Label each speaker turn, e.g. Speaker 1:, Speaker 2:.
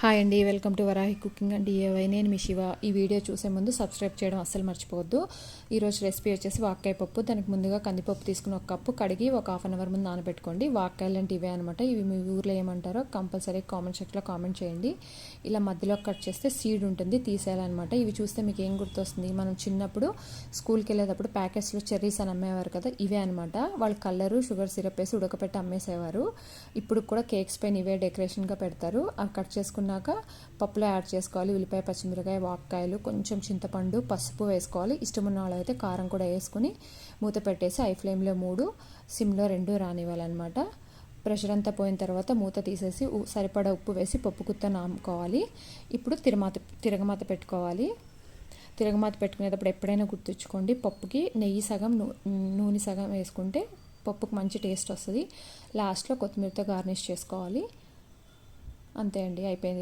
Speaker 1: Hi అండి, welcome to Varahi cooking and DIY. నేను మీ శివ. ఈ వీడియో చూసే ముందు సబ్స్క్రైబ్ చేయడం అస్సలు మర్చిపోవద్దు. ఈరోజు రెసిపీ వచ్చేసి వాక్కాయ పప్పు. దానికి ముందుగా కందిపప్పు తీసుకుని ఒక కప్పు కడిగి ఒక హాఫ్ అన్ అవర్ ముందు నానబెట్టుకోండి. వాక్కాయలు అంటే ఇవే అనమాట. ఇవి మీ ఊర్లో ఏమంటారో కంపల్సరీ కామెంట్ సెక్షన్లో కామెంట్ చేయండి. ఇలా మధ్యలో కట్ చేస్తే సీడ్ ఉంటుంది, తీసేయాలన్నమాట. ఇవి చూస్తే మీకు ఏం గుర్తొస్తుంది? మనం చిన్నప్పుడు స్కూల్కి వెళ్ళేటప్పుడు ప్యాకెట్స్లో చెర్రీస్ అని అమ్మేవారు కదా, ఇవే అనమాట. వాళ్ళు కలరు షుగర్ సిరప్ వేసి ఉడకపెట్టి అమ్మేసేవారు. ఇప్పుడు కూడా కేక్స్ పైన ఇవే డెకరేషన్గా పెడతారు. అవి కట్ చేసుకున్నాక పప్పులో యాడ్ చేసుకోవాలి. ఉల్లిపాయ, పచ్చిమిరకాయ, వాక్కాయలు, కొంచెం చింతపండు, పసుపు వేసుకోవాలి. ఇష్టమున్న వాళ్ళు అయితే కారం కూడా వేసుకుని మూత పెట్టేసి హై ఫ్లేమ్లో 3, సిమ్లో 2 రానివ్వాలన్నమాట. ప్రెషర్ అంతా పోయిన తర్వాత మూత తీసేసి సరిపడా ఉప్పు వేసి పప్పు గుత్త నాముకోవాలి. ఇప్పుడు తిరగమాత పెట్టుకోవాలి. తిరగమాత పెట్టుకునేటప్పుడు ఎప్పుడైనా గుర్తుంచుకోండి, పప్పుకి నెయ్యి సగం నూనె సగం వేసుకుంటే పప్పుకి మంచి టేస్ట్ వస్తుంది. లాస్ట్లో కొత్తిమీరతో గార్నిష్ చేసుకోవాలి. అంతే అండి, అయిపోయింది.